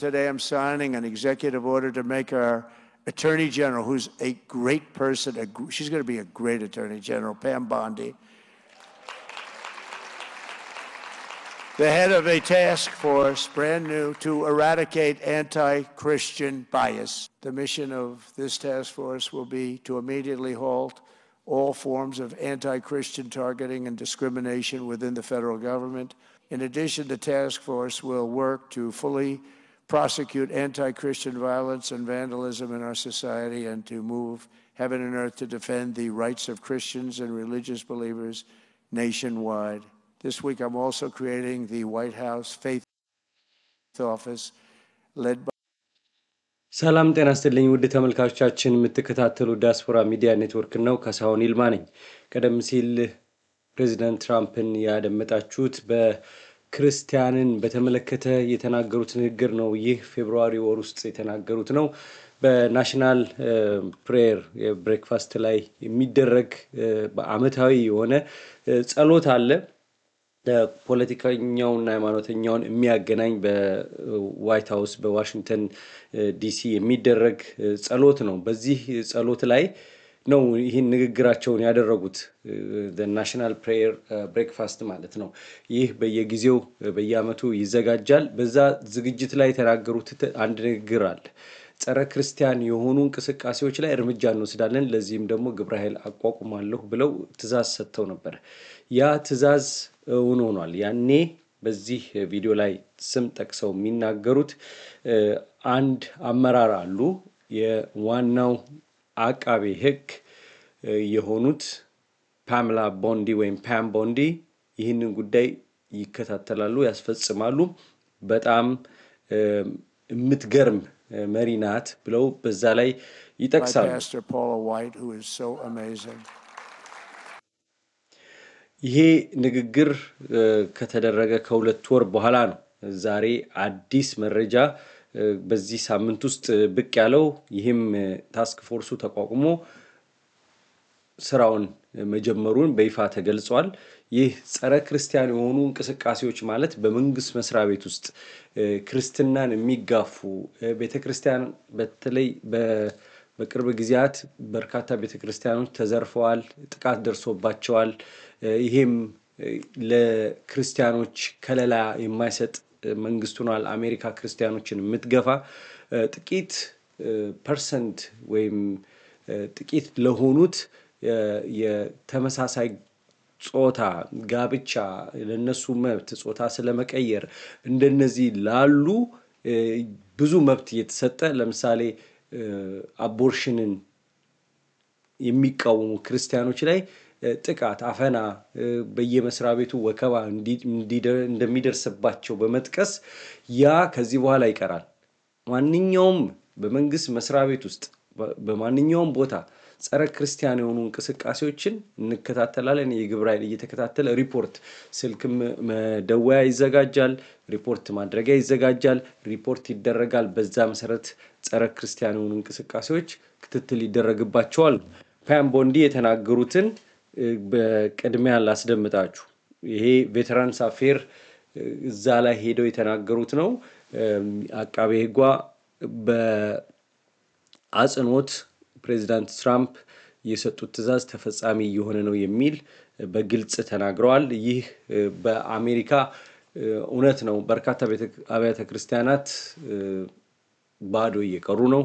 Today I'm signing an executive order to make our Attorney General, who's a great person, she's going to be a great Attorney General, Pam Bondi, the head of a task force, brand new, to eradicate anti-Christian bias. The mission of this task force will be to immediately halt all forms of anti-Christian targeting and discrimination within the federal government. In addition, the task force will work to fully prosecute anti-Christian violence and vandalism in our society and to move heaven and earth to defend the rights of Christians and religious believers nationwide. This week, I'm also creating the White House Faith Office led by ሰላም ጤና ይስጥልኝ ውድ ተመልካቾቻችን የምትከታተሉ ዲያስፖራ ሚዲያ ኔትወርክ ነው ከሳሁን ይልማ ነኝ ቀደም ሲል ፕሬዝዳንት ትራምፕን ያደመጣችሁት በክርስቲያንን በተመለከተ የተናገሩት ንግግር ነው ይህ ፌብሩዋሪ ወር ውስጥ የተናገሩት ነው በናሽናል ፕሬየር የብሬክፋስት ላይ የሚደረግ በአመታዊ የሆነ ጸሎት አለ ፖለቲከኛውና ሃይማኖተኛውን የሚያገናኝ በዋይት ሃውስ በዋሽንግተን ዲሲ የሚደረግ ጸሎት ነው በዚህ ጸሎት ላይ ነው ይህን ንግግራቸውን ያደረጉት the national prayer breakfast ማለት ነው ይህ በየጊዜው በየአመቱ ይዘጋጃል በዛ ዝግጅት ላይ የተናገሩት አንድ ንግግር አለ ጸረ ክርስቲያን የሆኑ እንቅስቃሴዎች ላይ እርምጃ እንወስዳለን ለዚህም ደግሞ ግብረ ኃይል አቋቁማለሁ ብለው ትዛዝ ሰጥተው ነበር ያ ትዛዝ ሆኗል ያኔ በዚህ ቪዲዮ ላይ ስም ጠቅሰው የሚናገሩት አንድ አመራር አሉ የዋናው አቃቤ ህግ የሆኑት ፓምላ ቦንዲ ወይም ፓም ቦንዲ ይህንን ጉዳይ ይከታተላሉ ያስፈጽማሉ በጣም የምትገርም መሪናት ብለው በዛ ላይ ይጠቅሳሉ Pastor Paula White, who is so amazing. ይሄ ንግግር ከተደረገ ከሁለት ወር በኋላ ነው ዛሬ አዲስ መረጃ በዚህ ሳምንት ውስጥ ብቅ ያለው ይህም ታስክ ፎርሱ ተቋቁሞ ስራውን መጀመሩን በይፋ ተገልጿል ይህ ጸረ ክርስቲያን የሆኑ እንቅስቃሴዎች ማለት በመንግስት መስሪያ ቤት ውስጥ ክርስትናን የሚጋፉ ቤተክርስቲያን በተለይ በቅርብ ጊዜያት በርካታ ቤተክርስቲያኖች ተዘርፈዋል ጥቃት ደርሶባቸዋል ይሄም ለክርስቲያኖች ከለላ የማይሰጥ መንግስት ሆኗል አሜሪካ ክርስቲያኖችን የምትገፋ ጥቂት ፐርሰንት ወይም ጥቂት ለሆኑት የተመሳሳይ ጾታ ጋብቻ ለነሱ መብት ጾታ ስለመቀየር እንደነዚህ ላሉ ብዙ መብት እየተሰጠ ለምሳሌ አቦርሽንን የሚቃወሙ ክርስቲያኖች ላይ ጥቃት አፈና በየመስሪያ ቤቱ ወከባ እንደሚደርስባቸው በመጥቀስ ያ ከዚህ በኋላ ይቀራል ማንኛውም በመንግስት መስሪያ ቤት ውስጥ በማንኛውም ቦታ ጸረ ክርስቲያን የሆኑ እንቅስቃሴዎችን እንከታተላለን የግብረ ኃይል እየተከታተለ ሪፖርት ስልክም መደወያ ይዘጋጃል ሪፖርት ማድረጊያ ይዘጋጃል ሪፖርት ይደረጋል በዛ መሰረት ጸረ ክርስቲያን የሆኑ እንቅስቃሴዎች ክትትል ይደረግባቸዋል ፓም ቦንዲ የተናገሩትን በቅድሚያ ላስደምጣችሁ ይሄ ቬተራንስ አፌር እዛ ላይ ሄደው የተናገሩት ነው አቃቤ ህጓ በአጽንኦት ፕሬዝዳንት ትራምፕ የሰጡት ትዛዝ ተፈጻሚ የሆነ ነው የሚል በግልጽ ተናግረዋል ይህ በአሜሪካ እውነት ነው በርካታ አብያተ ክርስቲያናት ባዶ እየቀሩ ነው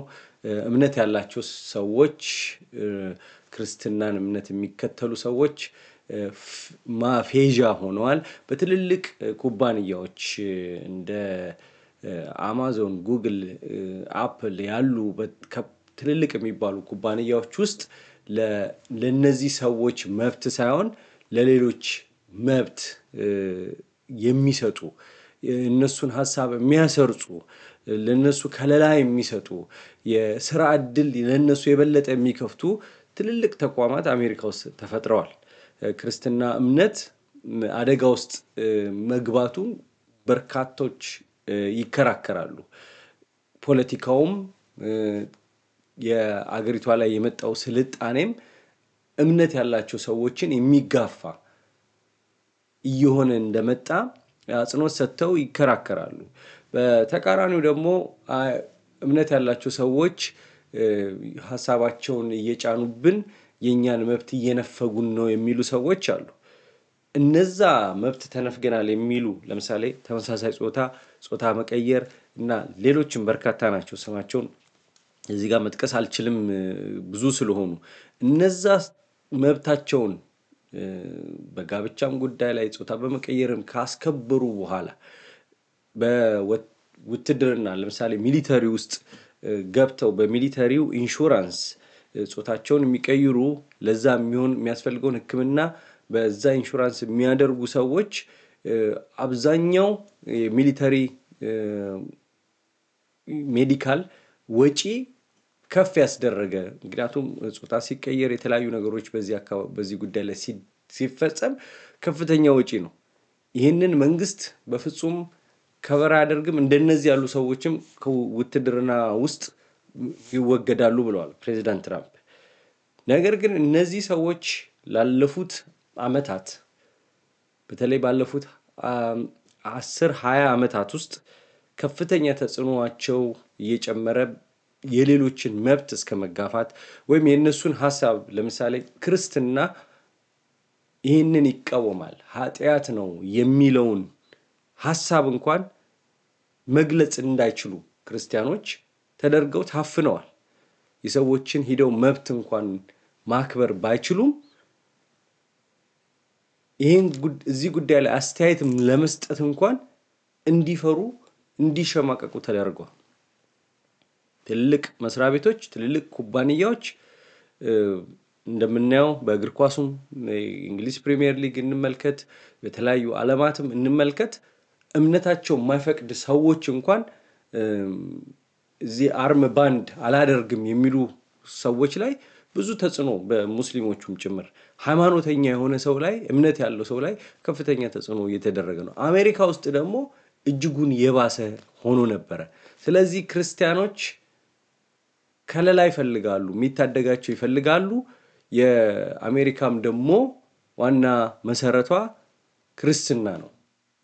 እምነት ያላቸው ሰዎች ክርስትናን እምነት የሚከተሉ ሰዎች ማፌዣ ሆነዋል በትልልቅ ኩባንያዎች እንደ አማዞን ጉግል አፕል ያሉ ትልልቅ የሚባሉ ኩባንያዎች ውስጥ ለነዚህ ሰዎች መብት ሳይሆን ለሌሎች መብት የሚሰጡ እነሱን ሐሳብ የሚያሰርጹ ለነሱ ከለላ የሚሰጡ የሥራ ዕድል ለነሱ የበለጠ የሚከፍቱ ትልልቅ ተቋማት አሜሪካ ውስጥ ተፈጥረዋል ክርስትና እምነት አደጋ ውስጥ መግባቱ በርካቶች ይከራከራሉ ፖለቲካውም የአገሪቷ ላይ የመጣው ስልጣኔም እምነት ያላቸው ሰዎችን የሚጋፋ እየሆነ እንደመጣ አጽንኦት ሰጥተው ይከራከራሉ በተቃራኒው ደግሞ እምነት ያላቸው ሰዎች ሐሳባቸውን እየጫኑብን የኛን መብት እየነፈጉን ነው የሚሉ ሰዎች አሉ። እነዛ መብት ተነፍገናል የሚሉ ለምሳሌ ተመሳሳይ ጾታ መቀየር እና ሌሎችም በርካታ ናቸው። ስማቸውን እዚህ ጋር መጥቀስ አልችልም ብዙ ስለሆኑ እነዛ መብታቸውን በጋብቻም ጉዳይ ላይ ጾታ በመቀየርም ካስከበሩ በኋላ በውትድርና ለምሳሌ ሚሊተሪ ውስጥ ገብተው በሚሊተሪው ኢንሹራንስ ጾታቸውን የሚቀይሩ ለዛ የሚያስፈልገውን ሕክምና በዛ ኢንሹራንስ የሚያደርጉ ሰዎች አብዛኛው ሚሊተሪ ሜዲካል ወጪ ከፍ ያስደረገ ምክንያቱም ጾታ ሲቀየር የተለያዩ ነገሮች በዚህ ጉዳይ ላይ ሲፈጸም ከፍተኛ ወጪ ነው። ይሄንን መንግስት በፍጹም ከበራ ያደርግም እንደነዚህ ያሉ ሰዎችም ከውትድርና ውስጥ ይወገዳሉ ብለዋል ፕሬዝዳንት ትራምፕ። ነገር ግን እነዚህ ሰዎች ላለፉት አመታት በተለይ ባለፉት 10-20 አመታት ውስጥ ከፍተኛ ተጽዕኖአቸው እየጨመረ የሌሎችን መብት እስከመጋፋት ወይም የነሱን ሐሳብ ለምሳሌ ክርስትና ይሄንን ይቃወማል ኃጢያት ነው የሚለውን ሐሳብ እንኳን መግለጽ እንዳይችሉ ክርስቲያኖች ተደርገው ታፍነዋል። የሰዎችን ሄደው መብት እንኳን ማክበር ባይችሉም ይሄን እዚህ ጉዳይ ላይ አስተያየት ለመስጠት እንኳን እንዲፈሩ እንዲሸማቀቁ ተደርጓል። ትልልቅ መስሪያ ቤቶች ትልልቅ ኩባንያዎች እንደምናየው በእግር ኳሱም እንግሊዝ ፕሪሚየር ሊግ እንመልከት በተለያዩ ዓለማትም እንመልከት እምነታቸው የማይፈቅድ ሰዎች እንኳን እዚህ አርም ባንድ አላደርግም የሚሉ ሰዎች ላይ ብዙ ተጽዕኖ በሙስሊሞቹም ጭምር ሃይማኖተኛ የሆነ ሰው ላይ እምነት ያለው ሰው ላይ ከፍተኛ ተጽዕኖ እየተደረገ ነው። አሜሪካ ውስጥ ደግሞ እጅጉን የባሰ ሆኖ ነበር። ስለዚህ ክርስቲያኖች ከለላ ይፈልጋሉ የሚታደጋቸው ይፈልጋሉ። የአሜሪካም ደግሞ ዋና መሰረቷ ክርስትና ነው።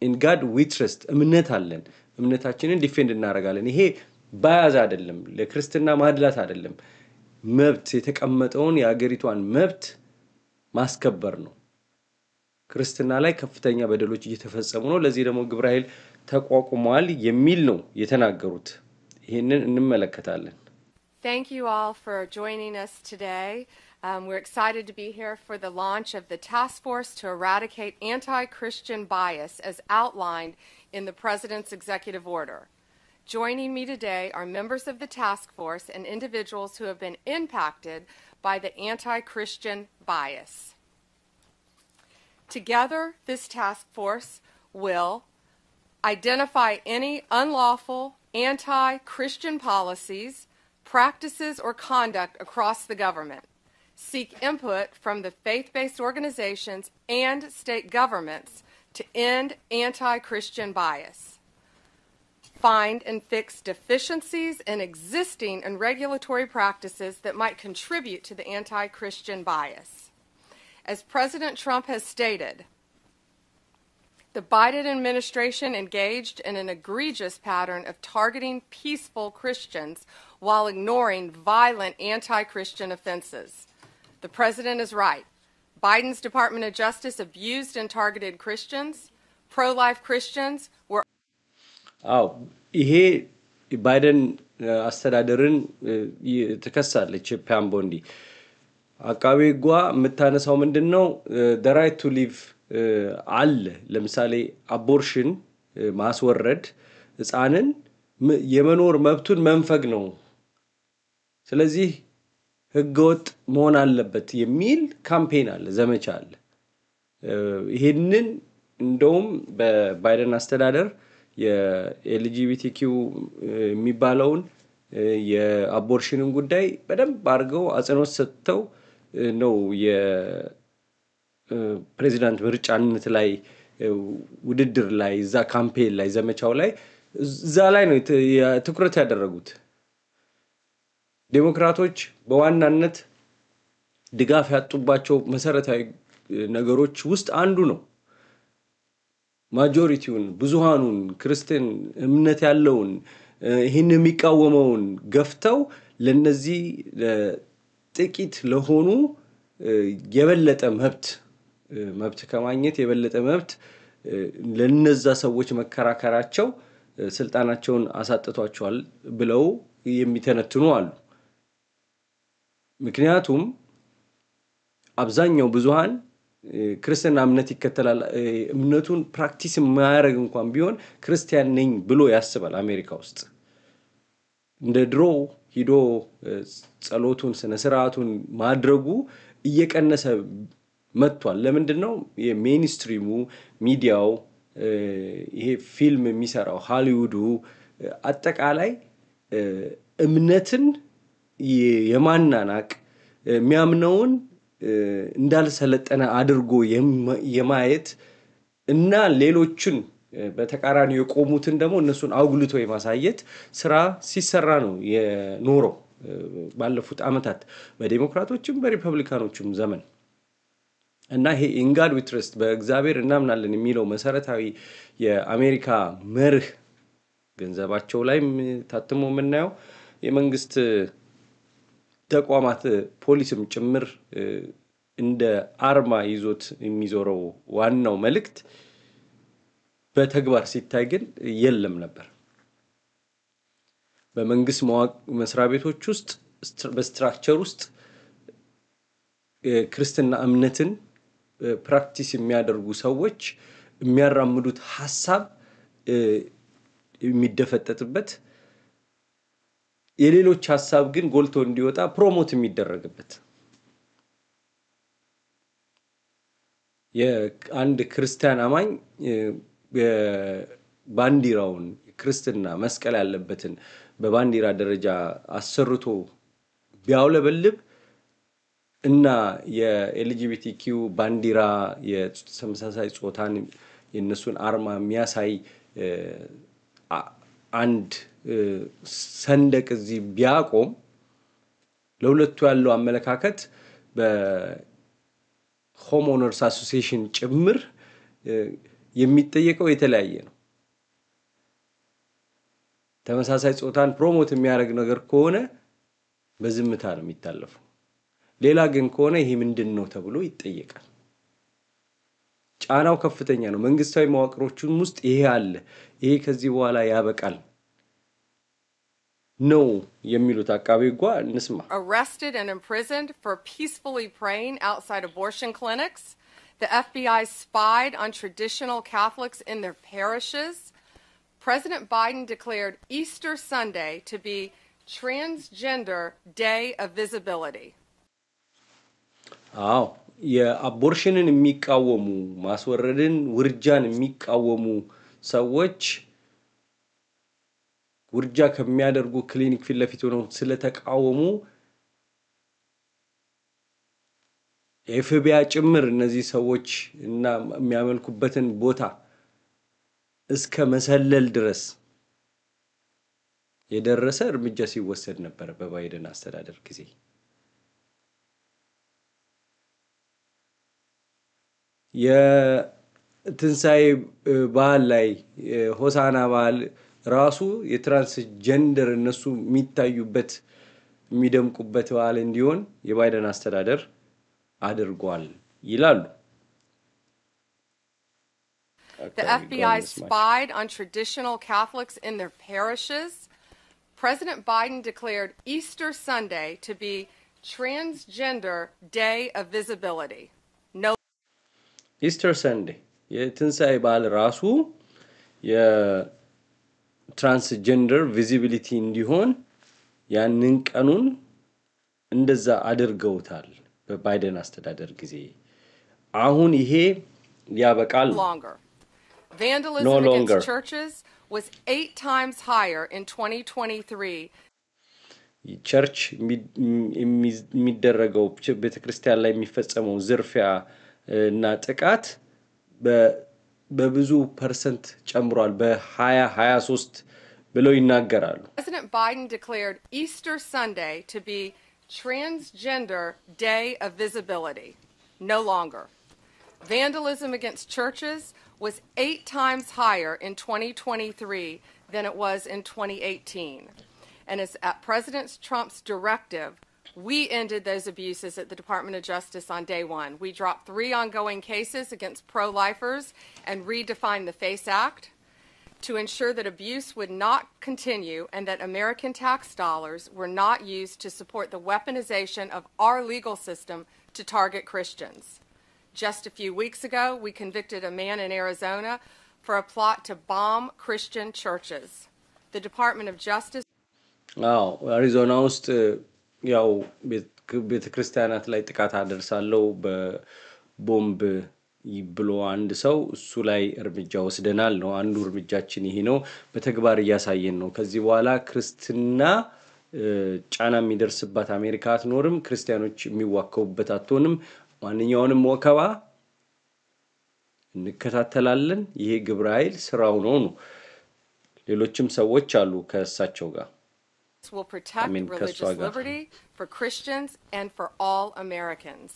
in God we trust እምነት አለን እምነታችንን ዲፌንድ እናደርጋለን። ይሄ ባያዝ አይደለም ለክርስትና ማድላት አይደለም መብት የተቀመጠውን የአገሪቷን መብት ማስከበር ነው። ክርስትና ላይ ከፍተኛ በደሎች እየተፈጸሙ ነው። ለዚህ ደግሞ ግብረ ኃይል ተቋቁሟል የሚል ነው የተናገሩት። ይሄንን እንመለከታለን። Thank you all for joining us today. We're excited to be here for the launch of the task force to eradicate anti-Christian bias as outlined in the President's executive order. Joining me today are members of the task force and individuals who have been impacted by the anti-Christian bias. Together, this task force will identify any unlawful anti-Christian policies, practices, or conduct across the government, seek input from the faith-based organizations and state governments to end anti-Christian bias, find and fix deficiencies in existing and regulatory practices that might contribute to the anti-Christian bias. As President Trump has stated, the Biden administration engaged in an egregious pattern of targeting peaceful Christians while ignoring violent anti-Christian offenses. The president is right. Biden's Department of Justice abused and targeted Christians. Pro-life Christians were... ይሄ ባይደን አስተዳደርን ተከሳለች ፓም ቦንዲ አቃቤ ሕጓ የምታነሳው ምንድነው the right to live አለ። ለምሳሌ አቦርሽን ማስወረድ ሕፃንን የመኖር መብቱን መንፈግ ነው። ስለዚህ ህገወጥ መሆን አለበት የሚል ካምፔን አለ ዘመቻ አለ። ይሄንን እንደውም በባይደን አስተዳደር የኤልጂቢቲኪ የሚባለውን የአቦርሽንን ጉዳይ በደንብ አድርገው አጽንኦት ሰጥተው ነው የፕሬዚዳንት ምርጫነት ላይ ውድድር ላይ እዛ ካምፔን ላይ ዘመቻው ላይ እዛ ላይ ነው ትኩረት ያደረጉት። ዴሞክራቶች በዋናነት ድጋፍ ያጡባቸው መሰረታዊ ነገሮች ውስጥ አንዱ ነው ማጆሪቲውን ብዙሃኑን ክርስቲያን እምነት ያለውን ይሄን የሚቃወመውን ገፍተው ለነዚህ ጥቂት ለሆኑ የበለጠ መብት ከማግኘት የበለጠ መብት ለነዛ ሰዎች መከራከራቸው ስልጣናቸውን አሳጥቷቸዋል ብለው የሚተነትኑ አሉ ምክንያቱም አብዛኛው ብዙሃን ክርስቲያን እምነት ይከተላል እምነቱን ፕራክቲስ ማያረግ እንኳን ቢሆን ክርስቲያን ነኝ ብሎ ያስባል አሜሪካ ውስጥ እንደ ድሮ ሂዶ ጸሎቱን ስነ ስርዓቱን ማድረጉ እየቀነሰ መጥቷል ለምንድነው የሜንስትሪሙ ሚዲያው ይሄ ፊልም የሚሰራው ሃሊውዱ አጠቃላይ እምነትን የማናናቅ የሚያምነውን እንዳልሰለጠነ አድርጎ የማየት እና ሌሎችን በተቃራኒ የቆሙትን ደግሞ እነሱን አውግልቶ የማሳየት ስራ ሲሰራ ነው የኖረው ባለፉት አመታት በዲሞክራቶችም በሪፐብሊካኖችም ዘመን እና ይሄ in God we trust በእግዚአብሔር እናምናለን የሚለው መሰረታዊ የአሜሪካ መርህ ገንዘባቸው ላይም ታትሞ የምናየው የመንግስት ተቋማት ፖሊስም ጭምር እንደ አርማ ይዞት የሚዞረው ዋናው መልእክት በተግባር ሲታይ ግን የለም ነበር በመንግስት መስሪያ ቤቶች ውስጥ በስትራክቸር ውስጥ ክርስቲያና እምነትን ፕራክቲስ የሚያደርጉ ሰዎች የሚያራምዱት ሐሳብ የሚደፈጠጥበት የሌሎች ሐሳብ ግን ጎልቶ እንዲወጣ ፕሮሞት የሚደረግበት የአንድ ክርስቲያን አማኝ ባንዲራውን ክርስቲያና መስቀል ያለበትን በባንዲራ ደረጃ አሰርቶ ቢያውለበልብ እና የኤልጂቢቲኪ ባንዲራ የተመሳሳይ ጾታን የነሱን አርማ የሚያሳይ አንድ ሰንደቅ እዚህ ቢያቆም ለሁለቱ ያለው አመለካከት በሆሞነርስ አሶሲዬሽን ጭምር የሚጠየቀው የተለያየ ነው ተመሳሳይ ጾታን ፕሮሞት የሚያደርግ ነገር ከሆነ በዝምታ ነው የሚታለፈው ሌላ ግን ከሆነ ይሄ ምንድነው ተብሎ ይጠየቃል ጫናው ከፍተኛ ነው መንግስታዊ መዋቅሮቹን ውስጥ ይሄ አለ ይሄ ከዚህ በኋላ ያበቃል ነው የሚሉት አቃቤ ጓ እንስማ arrested and imprisoned for peacefully praying outside abortion clinics the FBI spied on traditional Catholics in their parishes President Biden declared Easter Sunday to be Transgender Day of Visibility አዎ የአቦርሽንን የሚቃወሙ ማስወረድን ውርጃን የሚቃወሙ ሰዎች ውርጃ ከሚያደርጉ ክሊኒክ ፊት ለፊት ሆነው ስለተቃወሙ ኤፍቢአይ ጭምር እነዚህ ሰዎች እና የሚያመልኩበትን ቦታ እስከ መሰለል ድረስ የደረሰ እርምጃ ሲወሰድ ነበር በባይደን አስተዳደር ጊዜ የትንሳኤ በዓል ላይ ሆሳና በዓል ራሱ የትራንስጀንደር እነሱ የሚታዩበት የሚደምቁበት በዓል እንዲሆን የባይደን አስተዳደር አድርጓል ይላሉ The FBI spied on traditional Catholics in their parishes. President Biden declared Easter Sunday to be Transgender Day of Visibility. No Easter Sunday የትንሳኤ በዓል ራሱ የትራንስጀንደር ቪዚቢሊቲ እንዲሆን ያንን ቀኑን እንደዛ አድርገውታል በባይደን አስተዳደር ጊዜ አሁን ይሄ ያበቃል Vandalism against churches was 8 times higher in 2023. Church የሚደረገው ቤተክርስቲያን ላይ የሚፈጸመው ዝርፊያ እና ጥቃት በብዙ ፐርሰንት ጨምሯል በ2023 ብለው ይናገራሉ President Biden declared Easter Sunday to be Transgender Day of Visibility. No longer. Vandalism against churches was 8 times higher in 2023 than it was in 2018. And it's at President Trump's directive, we ended those abuses at the Department of Justice on day one. We dropped 3 ongoing cases against pro-lifers and redefined the FACE Act to ensure that abuse would not continue and that American tax dollars were not used to support the weaponization of our legal system to target Christians. Just a few weeks ago, we convicted a man in Arizona for a plot to bomb Christian churches. The Department of Justice አሪዞና ውስጥ ያው ቤተክርስቲያናት ላይ ጥቃት አደርሳለሁ በቦምብ ይብሎ አንድ ሰው እሱ ላይ እርምጃ ወስደናል ነው አንዱ እርምጃችን ይሄ ነው በተግባር ያሳየን ነው ከዚህ በኋላ ክርስቲና ጫና የሚደርስባት አሜሪካ አትኖርም ክርስቲያኖች የሚዋከቡበት አትሆንም ማንኛውንም ወከባ እንከታተላለን ይሄ ግብረ ኃይል ስራው ነው ሌሎችም ሰዎች አሉ ከእሳቸው ጋር will protect religious liberty for Christians and for all Americans.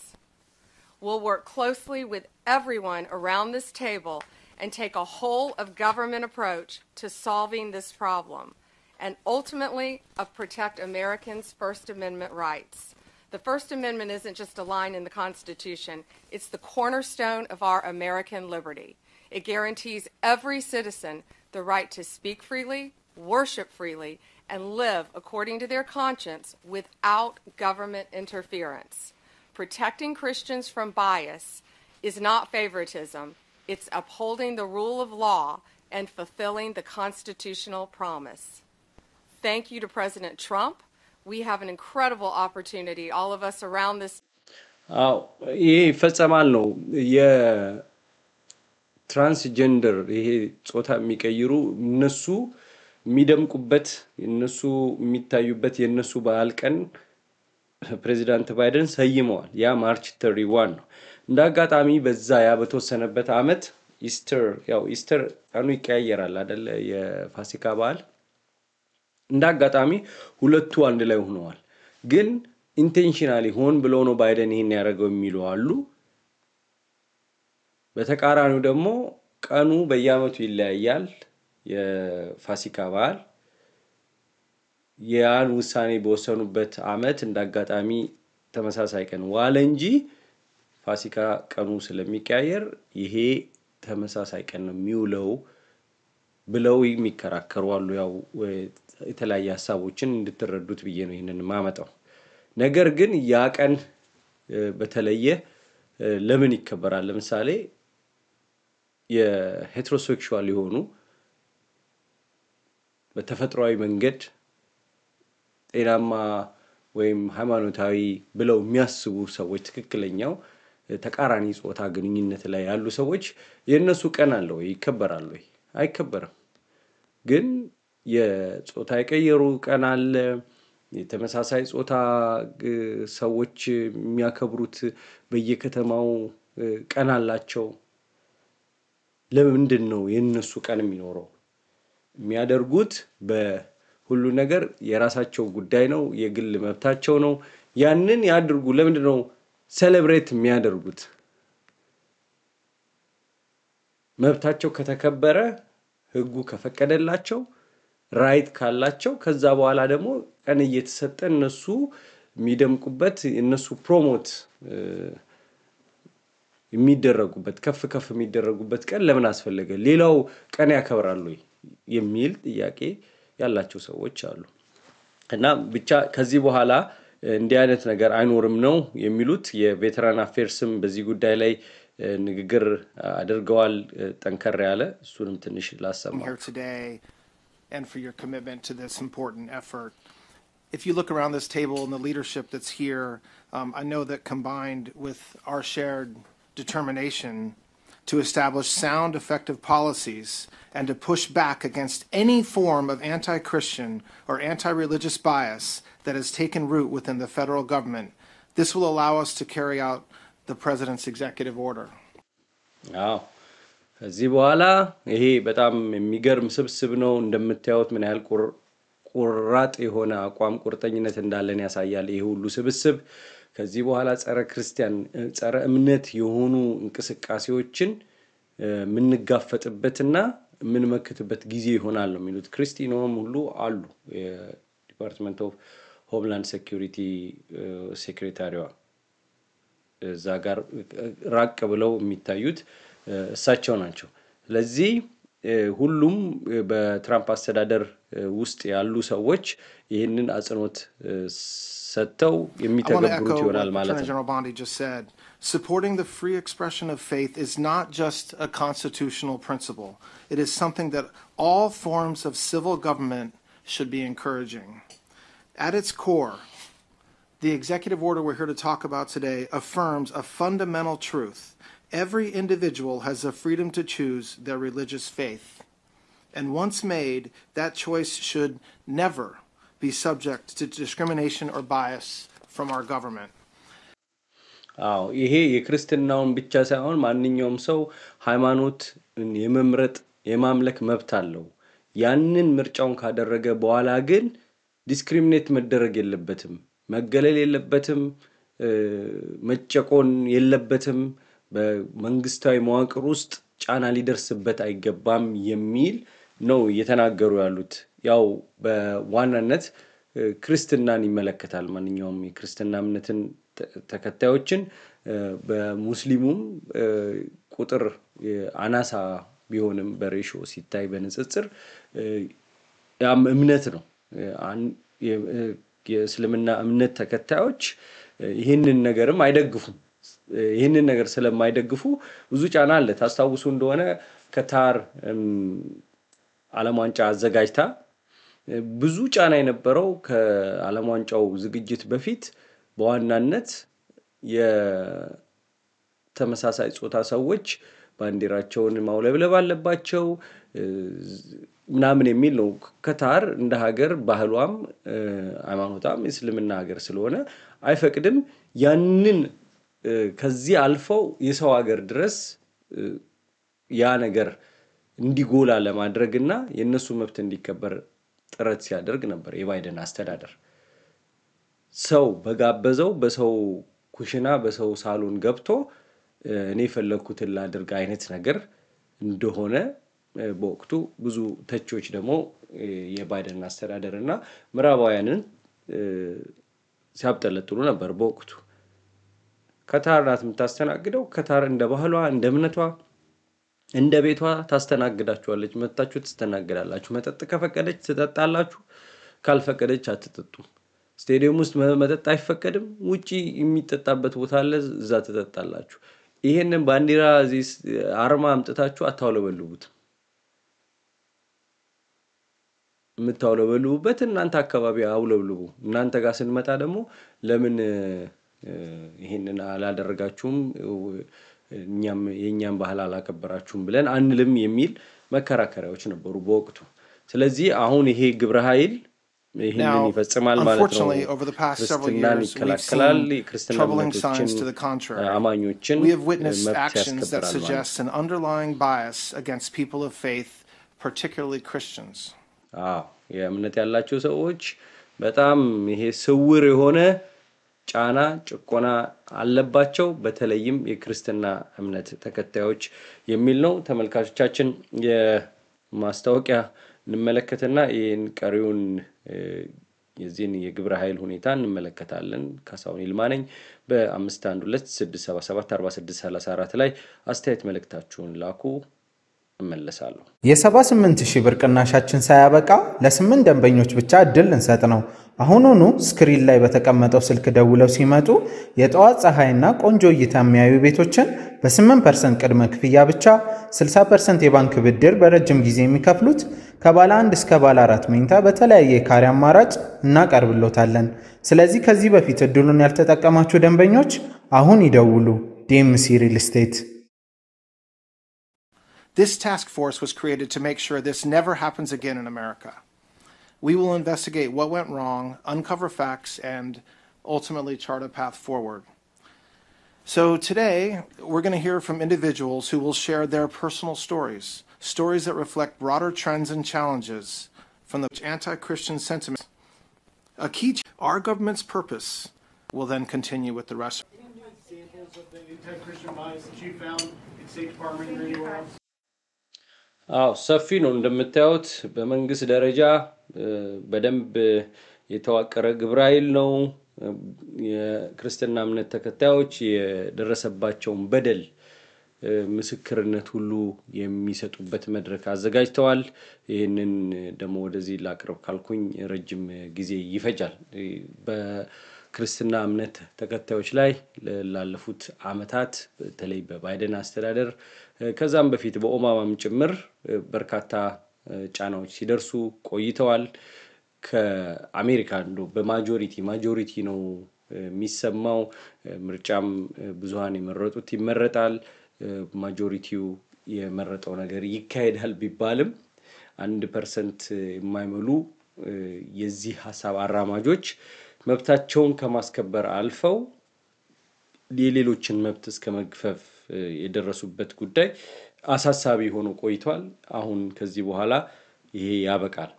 We'll work closely with everyone around this table and take a whole of government approach to solving this problem and ultimately protect Americans' First Amendment rights. The First Amendment isn't just a line in the Constitution, it's the cornerstone of our American liberty. It guarantees every citizen the right to speak freely, worship freely, and live according to their conscience without government interference. Protecting Christians from bias is not favoritism, it's upholding the rule of law and fulfilling the constitutional promise. Thank you to President Trump. We have an incredible opportunity, all of us around this. ይሄ ይፈጸማል ነው የትራንስጀንደር ይሄ ጾታ የሚቀይሩ እነሱ የሚደምቁበት እነሱ የሚታዩበት የነሱ በዓል ቀን ፕሬዚዳንት ባይደን ሰይመዋል ያ ማርች 31 ነው እንዳጋጣሚ በዛ ያ በተወሰነበት አመት ኢስተር ቀኑ ይቀያየራል አይደል የፋሲካ በዓል እንዳጋጣሚ ሁለቱ አንድ ላይ ሆነዋል ግን ኢንቴንሽናሊ ሆን ብሎ ነው ባይደን ይሄን ያደረገው የሚሉ አሉ በተቃራኒው ደግሞ ቀኑ በየአመቱ ይለያያል የፋሲካ በዓል ያን ውሳኔ በወሰኑበት አመት እንዳጋጣሚ ተመሳሳይ ቀን ዋለ እንጂ ፋሲካ ቀኑ ስለሚቀያየር ይሄ ተመሳሳይ ቀን ነው የሚውለው ብለው የሚከራከሩ አሉ ያው የተለያየ ሐሳቦችን እንድትረዱት ብዬ ነው ይሄንን ማመጣው ነገር ግን ያ ቀን በተለየ ለምን ይከበራል ለምሳሌ የሄትሮሴክሹዋል የሆኑ በተፈጥሯዊ መንገድ ጤናማ ወይም ሃይማኖታዊ ብለው የሚያስቡ ሰዎች ትክክለኛው ተቃራኒ ጾታ ግንኙነት ላይ ያሉ ሰዎች የነሱ ቀን አለው ይከበራል ወይ አይከበርም ግን የጾታ የቀየሩ ቀን አለ የተመሳሳይ ጾታ ሰዎች የሚያከብሩት በየከተማው ቀን አላቸው ለምንድን ነው የነሱ ቀን የሚኖረው የሚያደርጉት በሁሉ ነገር የራሳቸው ጉዳይ ነው የግል መብታቸው ነው ያንን ያድርጉ ለምንድን ነው ሴሌብሬት የሚያደርጉት መብታቸው ከተከበረ ህጉ ከፈቀደላቸው ራይት ካላቸው ከዛ በኋላ ደግሞ ቀን እየተሰጠ እነሱ የሚደምቁበት እነሱ ፕሮሞት የሚደረጉበት ከፍ የሚደረጉበት ቀን ለምን አስፈልገ ሌላው ቀን ያከብራሉ የሚል ጥያቄ ያላቸው ሰዎች አሉ እና ብቻ ከዚህ በኋላ እንዲህ አይነት ነገር አይኖርም ነው የሚሉት የቬተራን አፌርስም በዚህ ጉዳይ ላይ ንግግር አድርገዋል ጠንከር ያለ እሱንም ትንሽ ላሰማ and for your commitment to this important effort. If you look around this table and the leadership that's here, I know that combined with our shared determination to establish sound, effective policies and to push back against any form of anti-Christian or anti-religious bias that has taken root within the federal government, this will allow us to carry out the President's executive order. Wow. እዚህ በኋላ ይሄ በጣም የሚገርም ስብስብ ነው እንደምታዩት ምን ያህል ቁራጥ የሆነ አቋም ቁርጠኝነት እንዳለን ያሳያል ይሄ ሁሉ ስብስብ ከዚህ በኋላ ጸረ ክርስቲያን ጸረ እምነት የሆኑ እንቅስቃሴዎችን ምንጋፈጥበትና ምንመክትበት ጊዜ ይሆናል ነው የሚሉት። ክሪስቲኖም ሁሉ አሉ የዲፓርትመንት ኦፍ ሆምላንድ ሴኩሪቲ ሴክሬታሪዋ እዛ ጋር ራቅ ብለው የሚታዩት እሳቸው ናቸው። ስለዚህ ሁሉም በትራምፕ አስተዳደር ውስጥ ያሉ ሰዎች ይህንን አጽንኦት ሰጥተው የሚተገብሩት ይሆናል ማለት ነው። General Bondi just said, supporting the free expression of faith is not just a constitutional principle. It is something that all forms of civil government should be encouraging. At its core, the executive order we're here to talk about today affirms a fundamental truth. Every individual has the freedom to choose their religious faith. And once made, that choice should never be subject to discrimination or bias from our government. ይሄ የክርስትናውን ብቻ ሳይሆን ማንኛውም ሰው ሃይማኖት የመምረጥ የማምለክ መብት አለው። ያንን ምርጫውን ካደረገ በኋላ ግን ዲስክሪሚኔት መደረግ የለበትም፣ መገለል የለበትም፣ መጨቆን የለበትም፣ በመንግስታዊ መዋቅር ውስጥ ጫና ሊደርስበት አይገባም የሚል ነው እየተናገሩ ያሉት። ያው በዋናነት ክርስትናን ይመለከታል። ማንኛውም የክርስትና እምነትን ተከታዮችን በሙስሊሙም ቁጥር አናሳ ቢሆንም በሬሾ ሲታይ በንጽጽር ያም እምነት ነው። የእስልምና እምነት ተከታዮች ይህንን ነገርም አይደግፉም። ይህንን ነገር ስለማይደግፉ ብዙ ጫና አለ። ታስታውሱ እንደሆነ ከታር ዓለም ዋንጫ አዘጋጅታ ብዙ ጫና የነበረው ከዓለም ዋንጫው ዝግጅት በፊት በዋናነት የተመሳሳይ ጾታ ሰዎች ባንዲራቸውን ማውለብለብ አለባቸው ምናምን የሚል ነው። ከታር እንደ ሀገር ባህሏም ሃይማኖቷም እስልምና ሀገር ስለሆነ አይፈቅድም። ያንን ከዚህ አልፈው የሰው ሀገር ድረስ ያ ነገር እንዲጎላ ለማድረግና የነሱ መብት እንዲከበር ጥረት ሲያደርግ ነበር የባይደን አስተዳደር። ሰው በጋበዘው በሰው ኩሽና በሰው ሳሎን ገብቶ እኔ ፈለኩትን ላድርግ አይነት ነገር እንደሆነ በወቅቱ ብዙ ተቾች ደግሞ የባይደን አስተዳደርና ምዕራባውያንን ሲያብጠለጥሉ ነበር በወቅቱ። ከታር ናት የምታስተናግደው። ከታር እንደ ባህሏ እንደ እምነቷ እንደ ቤቷ ታስተናግዳችኋለች። መጣችሁ ትስተናገዳላችሁ። መጠጥ ከፈቀደች ትጠጣላችሁ፣ ካልፈቀደች አትጠጡም። ስቴዲየም ውስጥ መጠጥ አይፈቀድም። ውጪ የሚጠጣበት ቦታ አለ፣ እዛ ትጠጣላችሁ። ይሄንን ባንዲራ እዚህ አርማ አምጥታችሁ አታውለበልቡት። የምታውለበልቡበት እናንተ አካባቢ አውለብልቡ። እናንተ ጋር ስንመጣ ደግሞ ለምን ይሄንን አላደረጋችሁም እኛም የኛን ባህል አላከበራችሁም ብለን አንልም የሚል መከራከሪያዎች ነበሩ በወቅቱ። ስለዚህ አሁን ይሄ ግብረ ኃይል ይሄንን ይፈጽማል ማለት ነው። ክርስትናን ይከላከላል፣ የክርስትና እምነቶችን አማኞችን መብት ያስከብራል። የእምነት ያላቸው ሰዎች በጣም ይሄ ስውር የሆነ ጫና ጭቆና አለባቸው፣ በተለይም የክርስትና እምነት ተከታዮች የሚል ነው። ተመልካቾቻችን የማስታወቂያ እንመለከትና ይሄን ቀሪውን የዚህን የግብረ ኃይል ሁኔታ እንመለከታለን። ካሳሁን ይልማ ነኝ። በ5126774634 ላይ አስተያየት መልእክታችሁን ላኩ። እመለሳለሁ። የ78,000 ብር ቅናሻችን ሳያበቃ ለ8 ደንበኞች ብቻ እድል እንሰጥ ነው። አሁኑኑ ስክሪን ላይ በተቀመጠው ስልክ ደውለው ሲመጡ የጠዋት ፀሐይና ቆንጆ እይታ የሚያዩ ቤቶችን በ8% ቅድመ ክፍያ ብቻ 60% የባንክ ብድር በረጅም ጊዜ የሚከፍሉት ከባለ 1 እስከ ባለ 4 መኝታ በተለያየ ካሬ አማራጭ እናቀርብሎታለን። ስለዚህ ከዚህ በፊት እድሉን ያልተጠቀማችሁ ደንበኞች አሁን ይደውሉ። ዲኤምሲ ሪል ስቴት። This task force was created to make sure this never happens again in America. We will investigate what went wrong, uncover facts, and ultimately chart a path forward. So today, we're going to hear from individuals who will share their personal stories, stories that reflect broader trends and challenges from the anti-Christian sentiment. Our government's purpose we'll then continue with the rest. Any examples of the anti-Christian bias that you found in State Department or anywhere else? ሰፊ ነው እንደምታዩት በመንግስት ደረጃ በደንብ የተዋቀረ ግብረ ኃይል ነው የክርስትና እምነት ተከታዮች የደረሰባቸውን በደል ምስክርነት ሁሉ የሚሰጡበት መድረክ አዘጋጅተዋል ይሄንን ደሞ ወደዚህ ላቅርብ ካልኩኝ ረጅም ጊዜ ይፈጃል በክርስትና እምነት ተከታዮች ላይ ላለፉት አመታት በተለይ በባይደን አስተዳደር ከዛም በፊት በኦባማም ጭምር በርካታ ጫናዎች ሲደርሱ ቆይተዋል ከአሜሪካ እንዶ በማጆሪቲ ነው የሚሰማው ምርጫም ብዙሃን የመረጡት ይመረጣል ማጆሪቲው የመረጠው ነገር ይካሄዳል ቢባልም 1% የማይመሉ የዚህ ሐሳብ አራማጆች መብታቸውን ከማስከበር አልፈው ሌሎችን መብት እስከመግፈፍ የደረሱበት ጉዳይ አሳሳቢ ሆኖ ቆይቷል አሁን ከዚህ በኋላ ይሄ ያበቃል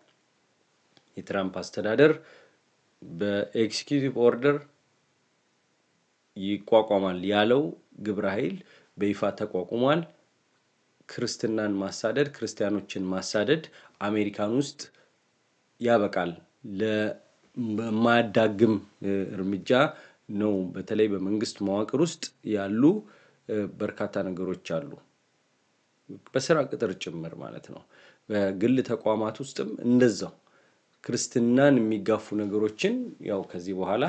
የትራምፕ አስተዳደር በኤክስኪዩቲቭ ኦርደር ይቋቋማል ያለው ግብረ ኃይል በይፋ ተቋቁሟል ክርስቲያናን ማሳደድ ክርስቲያኖችን ማሳደድ አሜሪካን ውስጥ ያበቃል ለማዳግም እርምጃ ነው በተለይ በመንግስት መዋቅር ውስጥ ያሉ በርካታ ነገሮች አሉ በስራ ቅጥር ጭምር ማለት ነው በግል ተቋማት ውስጥም እንደዛው ክርስቲያናን የሚጋፉ ነገሮችን ያው ከዚህ በኋላ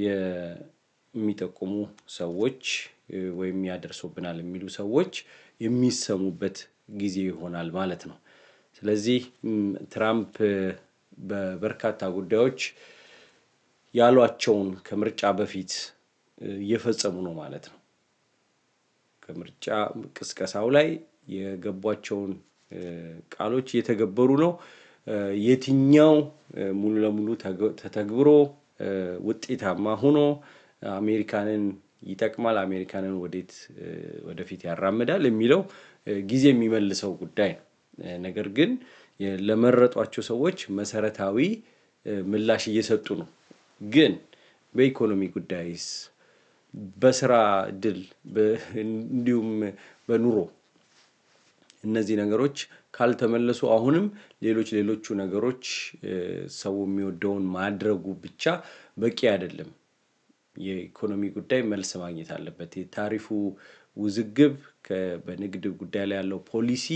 የሚጠቁሙ ሰዎች ወይም ያደርሱብናል የሚሉ ሰዎች የሚሰሙበት ጊዜ ይሆናል ማለት ነው ስለዚህ ትራምፕ በበርካታ ጉዳዮች ያሏቸውን ከምርጫ በፊት እየፈጸሙ ነው ማለት ነው ከምርጫ ቅስቀሳው ላይ የገቧቸውን ቃሎች እየተገበሩ ነው የትኛው ሙሉ ለሙሉ ተተግብሮ ውጤታማ ሆኖ አሜሪካንን ይጠቅማል አሜሪካንን ወደፊት ያራምዳል የሚለው ጊዜ የሚመልሰው ጉዳይ ነው ነገር ግን ለመረጧቸው ሰዎች መሰረታዊ ምላሽ እየሰጡ ነው ግን በኢኮኖሚ ጉዳይስ በስራ ድል እንዲሁም በኑሮ እነዚህ ነገሮች ካልተመለሱ አሁንም ሌሎቹ ነገሮች ሰው የሚወደውን ማድረጉ ብቻ በቂ አይደለም የኢኮኖሚ ጉዳይ መልስ ማግኘት አለበት የታሪፉ ውዝግብ በንግድ ጉዳይ ላይ ያለው ፖሊሲ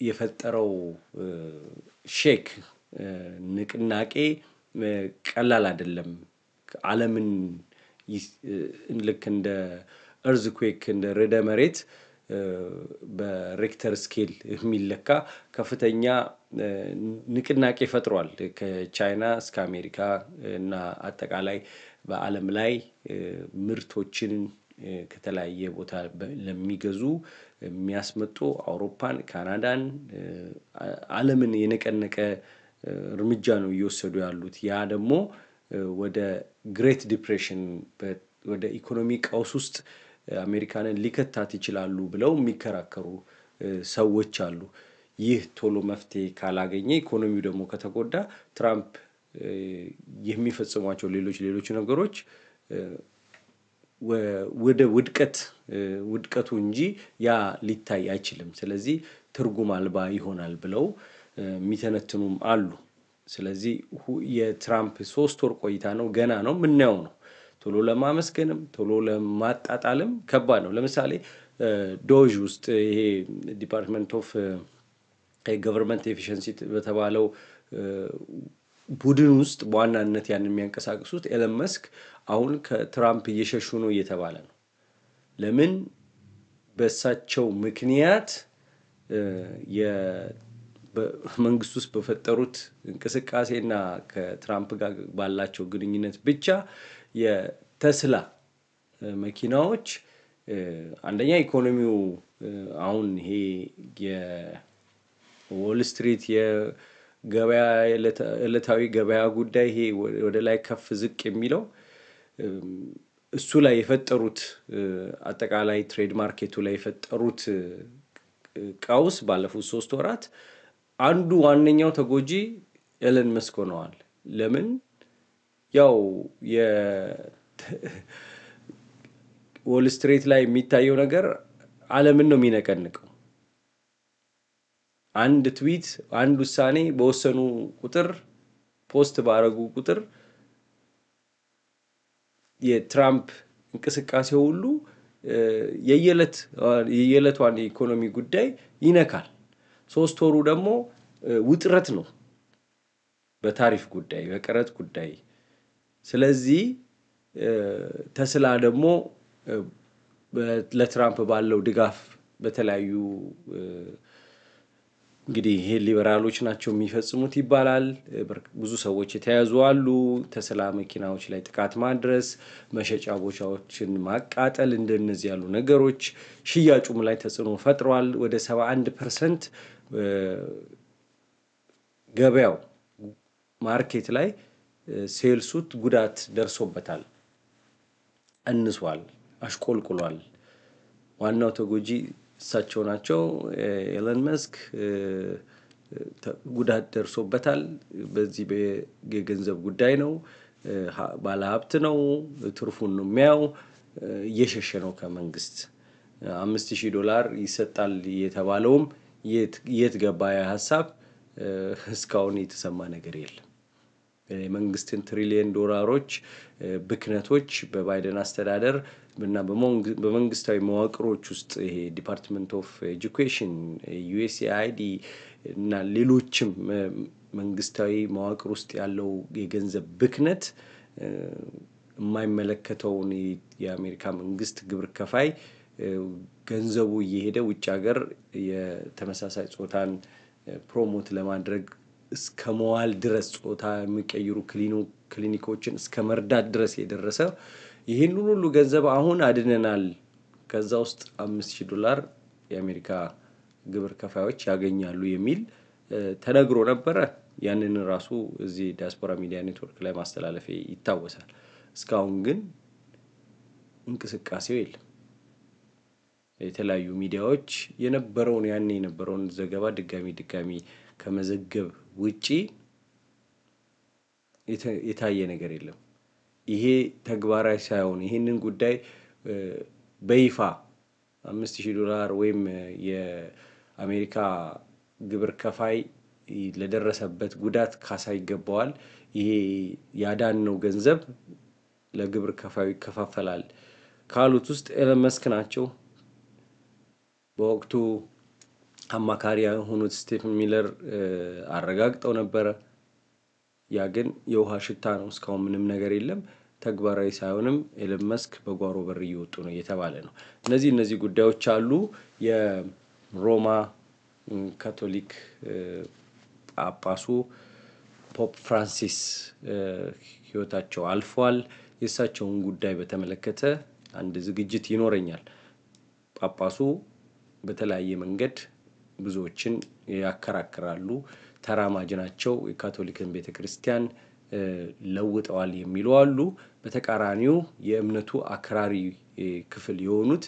የፈጠረው ሼክ ንቅናቄ ቀላል አይደለም ዓለምን ልክ እንደ earthquake እንደ ርዕደ መሬት በሬክተር ስኬል የሚለካ ከፍተኛ ንቅናቄ ፈጥሯል ከቻይና እስከ አሜሪካ እና አጠቃላይ በአለም ላይ ምርቶችን ከተለያየ ቦታ ለሚገዙ የሚያስመጡ አውሮፓን ካናዳን ዓለምን የነቀነቀ እርምጃ ነው እየወሰዱ ያሉት ያ ደግሞ ወደ ግሬት ዲፕሬሽን ወደ ኢኮኖሚ ቀውስ ውስጥ አሜሪካንን ሊከታት ይችላሉ ብለው የሚከራከሩ ሰዎች አሉ ይህ ቶሎ መፍትሄ ካላገኘ ኢኮኖሚው ደግሞ ከተጎዳ ትራምፕ የሚፈጽሟቸው ሌሎች ነገሮች ወደ ውድቀቱ እንጂ ያ ሊታይ አይችልም ስለዚህ ትርጉም አልባ ይሆናል ብለው የሚተነትኑም አሉ ስለዚህ የትራምፕ 3 ወር ቆይታ ነው ገና ነው ምንያው ነው ቶሎ ለማመስገንም ቶሎ ለማጣጣልም ከባድ ነው ለምሳሌ ዶጅ ውስጥ ይሄ ዲፓርትመንት ኦፍ ገቨርንመንት ኤፊሺየንሲ በተባለው ቡድን ውስጥ በዋናነት ያንን የሚያንቀሳቅሱት ኤለን መስክ አሁን ከትራምፕ እየሸሹ ነው እየተባለ ነው ለምን በሳቸው ምክንያት በመንግስት ውስጥ በፈጠሩት እንቅስቃሴና ከትራምፕ ጋር ባላቸው ግንኙነት ብቻ የተስላ መኪናዎች አንደኛ ኢኮኖሚው አሁን ይሄ የዎል ስትሪት የገበያ ዕለታዊ ገበያ ጉዳይ ይሄ ወደ ላይ ከፍ ዝቅ የሚለው እሱ ላይ የፈጠሩት አጠቃላይ ትሬድ ማርኬቱ ላይ የፈጠሩት ቀውስ ባለፉት 3 ወራት አንዱ ዋነኛው ተጎጂ ኤለን መስክ ሆነዋል ለምን ያው ወል ስትሪት ላይ የሚታየው ነገር ዓለምን ነው የሚነቀንቀው አንድ ትዊት አንድ ውሳኔ በወሰኑ ቁጥር ፖስት ባረጉ ቁጥር የትራምፕ እንቅስቃሴ ሁሉ የየለቷን ኢኮኖሚ ጉዳይ ይነካል 3 ወሩ ደግሞ ውጥረት ነው በታሪፍ ጉዳይ በቀረጥ ጉዳይ ስለዚህ ተስላ ደግሞ ለትራምፕ ባለው ድጋፍ በተለያዩ እንግዲህ ይሄ ሊበራሎች ናቸው የሚፈጽሙት ይባላል ብዙ ሰዎች የተያዙ አሉ ተስላ መኪናዎች ላይ ጥቃት ማድረስ መሸጫ ቦታዎችን ማቃጠል እንደነዚህ ያሉ ነገሮች ሽያጩም ላይ ተጽዕኖ ፈጥሯል ወደ 71% ገበያው ማርኬት ላይ ሴልሱት ጉዳት ደርሶበታል አንሷል አሽቆልቁሏል ዋናው ተጎጂ እሳቸው ናቸው ኤለን መስክ ጉዳት ደርሶበታል በዚህ በገንዘብ ጉዳይ ነው ባለ ሀብት ነው ትርፉን ነው የሚያው እየሸሸ ነው ከመንግስት $5000 ይሰጣል የተባለውም የት ገባ ያ ሐሳብ እስካሁን የተሰማ ነገር የለም መንግስትን ትሪሊየን ዶላሮች ብክነቶች በባይደን አስተዳደር እና በመንግስታዊ መዋቅሮች ውስጥ ይሄ ዲፓርትመንት ኦፍ ኤጁኬሽን USAID እና ሌሎችም መንግስታዊ መዋቅር ውስጥ ያለው የገንዘብ ብክነት የማይመለከተውን የአሜሪካ መንግስት ግብር ከፋይ ገንዘቡ እየሄደ ውጭ ሀገር የተመሳሳይ ጾታን ፕሮሞት ለማድረግ እስከመዋል ድረስ ጾታ የሚቀይሩ ክሊኒኮችን እስከመርዳት ድረስ የደረሰ ይሄን ሁሉ ገንዘብ አሁን አድነናል ከዛ ውስጥ $5000 የአሜሪካ ግብር ከፋዮች ያገኛሉ የሚል ተነግሮ ነበር ያንን ራሱ እዚህ ዲያስፖራ ሚዲያ ኔትወርክ ላይ ማስተላለፍ ይታወሳል እስካሁን ግን እንቅስቃሴው የለም የተለያዩ ሚዲያዎች የነበረውን ዘገባ ድጋሚ ከመዘገብ ውጪ የታየ ነገር የለም ይሄ ተግባራዊ ሳይሆን ይሄንን ጉዳይ በይፋ $5000 ወይም የአሜሪካ ግብር ከፋይ ለደረሰበት ጉዳት ካሳ ይገባዋል ይሄ ያዳነው ገንዘብ ለግብር ከፋዩ ይከፋፈላል ካሉት ውስጥ ኤለን መስክ ናቸው በወቅቱ አማካሪ የሆኑት ስቲቨን ሚለር አረጋግጠው ነበር ያ ግን የውሃ ሽታ ነው እስካሁን ምንም ነገር የለም ተግባራዊ ሳይሆንም ኤለን መስክ በጓሮ በር እየወጡ ነው የተባለ ነው እነዚህ ጉዳዮች አሉ የሮማ ካቶሊክ ጳጳሱ ፖፕ ፍራንሲስ ህይወታቸው አልፏል የሳቸውን ጉዳይ በተመለከተ አንድ ዝግጅት ይኖርኛል ጳጳሱ በተለያየ መንገድ ብዙዎችን ያከራክራሉ ተራማጅ ናቸው የካቶሊክን ቤተክርስቲያን ለውጠዋል የሚሉ አሉ በተቃራኒው የእምነቱ አክራሪ ክፍል የሆኑት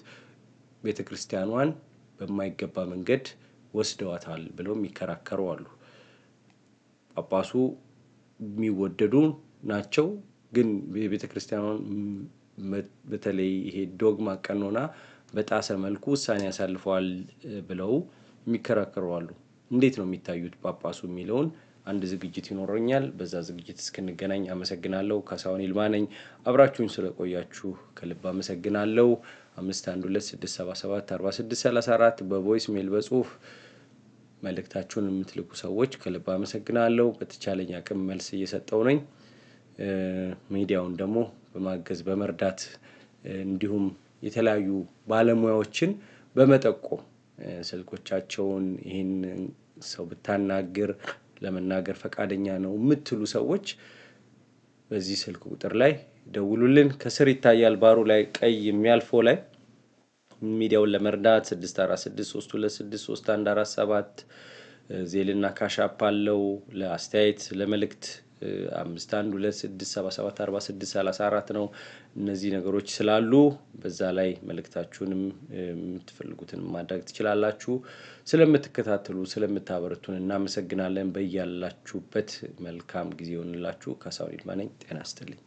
ቤተክርስቲያኗን በማይገባ መንገድ ወስደዋታል ብለው የሚከራከሩ አሉ ጳጳሱ የሚወደዱ ናቸው ግን ቤተክርስቲያኗን በተለይ ይሄ ዶግማ ቀኖና በጣሰ መልኩ ውሳኔ ያሳልፈዋል ብለው የሚከራከሩ አሉ እንዴት ነው የሚታዩት ጳጳሱ የሚለውን አንድ ዝግጅት ይኖርኛል በዛ ዝግጅት እስክንገናኝ አመሰግናለሁ ካሳሁን ይልማ ነኝ አብራችሁኝ ስለቆያችሁ ከልብ አመሰግናለሁ 5126774634 በቮይስ ሜል በጽሁፍ መልእክታችሁን የምትልኩ ሰዎች ከልብ አመሰግናለሁ በተቻለኝ አቅም መልስ እየሰጠው ነኝ ሚዲያውን ደግሞ በማገዝ በመርዳት እንዲሁም የተለያዩ ባለሙያዎችን በመጠቆም ስልኮቻቸውን ይሄን ሰው ብታናገር ለመናገር ፈቃደኛ ነው የምትሉ ሰዎች በዚህ ስልክ ቁጥር ላይ ደውሉልን ከስር ይታያል ባሩ ላይ ቀይ የሚያልፈው ላይ ሚዲያውን ለመርዳት 6463263147 ዜልና ካሻፕ አለው ለአስተያየት ለመልእክት 5126774634 ነው እነዚህ ነገሮች ስላሉ በዛ ላይ መልእክታችሁንም የምትፈልጉትን ማድረግ ትችላላችሁ ስለምትከታተሉ ስለምታበረቱን እናመሰግናለን በእያላችሁበት መልካም ጊዜ ይሁንላችሁ ካሳውሪድ ማነኝ ጤና ይስጥልኝ